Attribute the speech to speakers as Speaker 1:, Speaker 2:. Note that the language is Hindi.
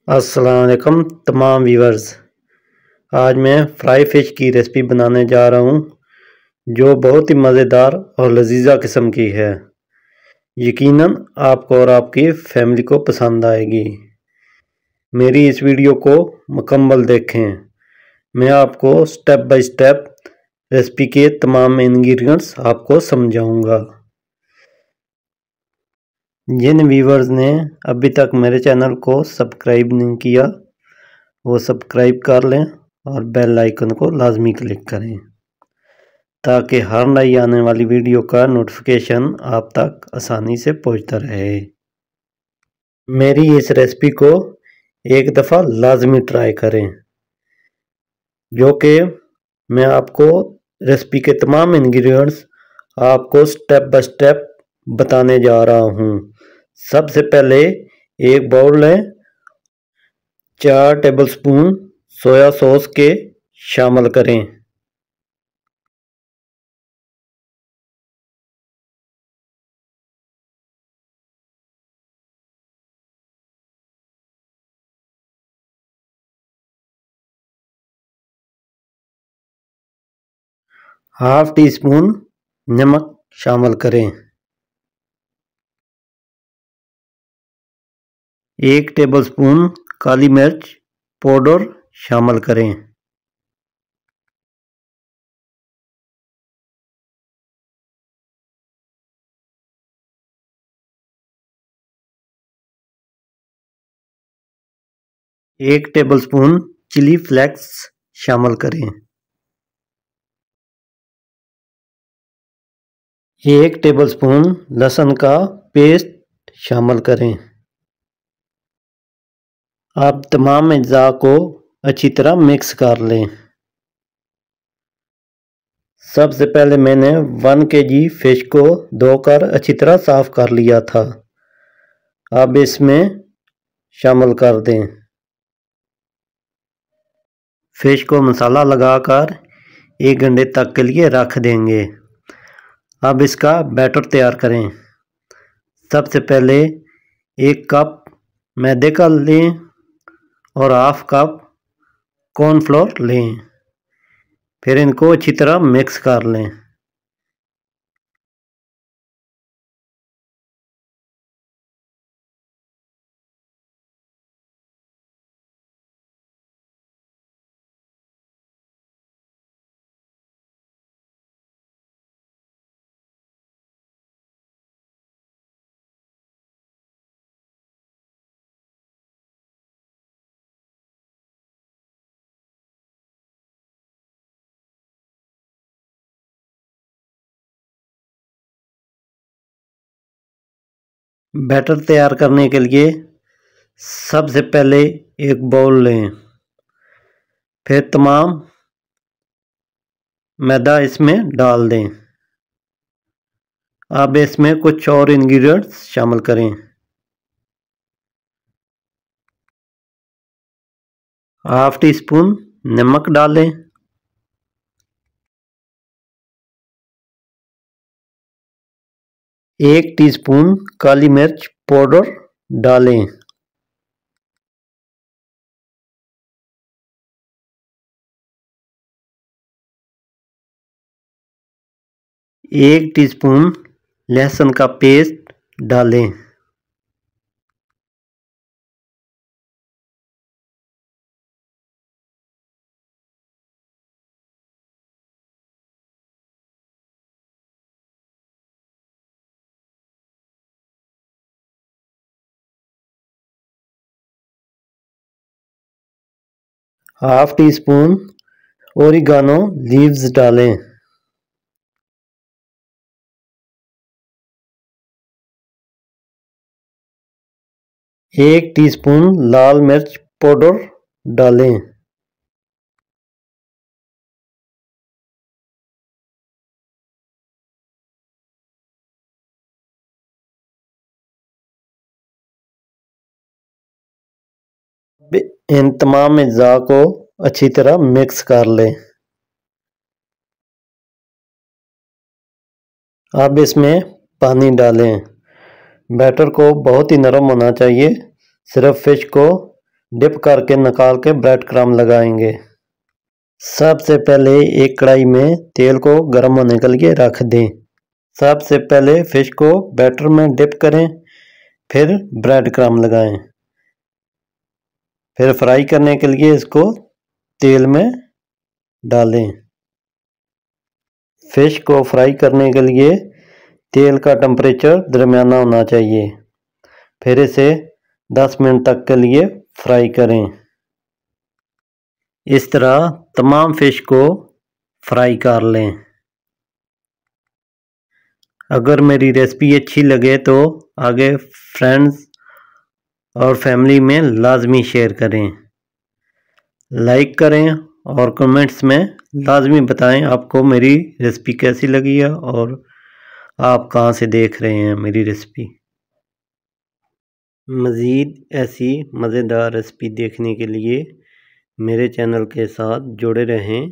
Speaker 1: अस्सलाम वालेकुम तमाम व्यूअर्स। आज मैं फ्राई फ़िश की रेसिपी बनाने जा रहा हूँ जो बहुत ही मज़ेदार और लजीजा किस्म की है। यकीनन आपको और आपकी फैमिली को पसंद आएगी। मेरी इस वीडियो को मुकम्मल देखें। मैं आपको स्टेप बाय स्टेप रेसिपी के तमाम इंग्रेडिएंट्स आपको समझाऊंगा। जिन व्यूअर्स ने अभी तक मेरे चैनल को सब्सक्राइब नहीं किया वो सब्सक्राइब कर लें और बेल आइकन को लाजमी क्लिक करें ताकि हर नई आने वाली वीडियो का नोटिफिकेशन आप तक आसानी से पहुंचता रहे। मेरी इस रेसिपी को एक दफ़ा लाजमी ट्राई करें, जो कि मैं आपको रेसिपी के तमाम इंग्रेडिएंट्स आपको स्टेप बाय स्टेप बताने जा रहा हूँ। सबसे पहले एक बाउल लें, 4 टेबलस्पून सोया सॉस के शामिल करें। हाफ टी स्पून नमक शामिल करें। 1 टेबलस्पून काली मिर्च पाउडर शामिल करें। एक टेबलस्पून चिली फ्लेक्स शामिल करें। 1 टेबलस्पून लहसुन का पेस्ट शामिल करें। अब तमाम अज्जा को अच्छी तरह मिक्स कर लें। सबसे पहले मैंने 1 kg फिश को धोकर अच्छी तरह साफ कर लिया था। अब इसमें शामिल कर दें। फिश को मसाला लगाकर 1 घंटे तक के लिए रख देंगे। अब इसका बैटर तैयार करें। सबसे पहले 1 कप मैदे का लें और हाफ कप कॉर्नफ्लोर लें। फिर इनको अच्छी तरह मिक्स कर लें। बैटर तैयार करने के लिए सबसे पहले एक बाउल लें, फिर तमाम मैदा इसमें डाल दें। अब इसमें कुछ और इंग्रेडिएंट्स शामिल करें। हाफ टी स्पून नमक डालें। 1 टीस्पून काली मिर्च पाउडर डालें। 1 टीस्पून लहसुन का पेस्ट डालें। Half tea spoon oregano leaves डालें। 1 टीस्पून लाल मिर्च पाउडर डालें। इन तमाम अज्जा को अच्छी तरह मिक्स कर लें। अब इसमें पानी डालें। बैटर को बहुत ही नरम होना चाहिए, सिर्फ फिश को डिप करके निकाल के ब्रेड क्रम्ब लगाएंगे। सबसे पहले एक कढ़ाई में तेल को गर्म होने के लिए रख दें। सबसे पहले फिश को बैटर में डिप करें, फिर ब्रेड क्रम्ब लगाएं, फिर फ्राई करने के लिए इसको तेल में डालें। फिश को फ्राई करने के लिए तेल का टेम्परेचर दरमियाना होना चाहिए। फिर इसे 10 मिनट तक के लिए फ्राई करें। इस तरह तमाम फिश को फ्राई कर लें। अगर मेरी रेसिपी अच्छी लगे तो आगे फ्रेंड्स और फैमिली में लाजमी शेयर करें, लाइक करें और कमेंट्स में लाजमी बताएं आपको मेरी रेसिपी कैसी लगी है और आप कहाँ से देख रहे हैं मेरी रेसिपी। मज़ीद ऐसी मज़ेदार रेसिपी देखने के लिए मेरे चैनल के साथ जुड़े रहें।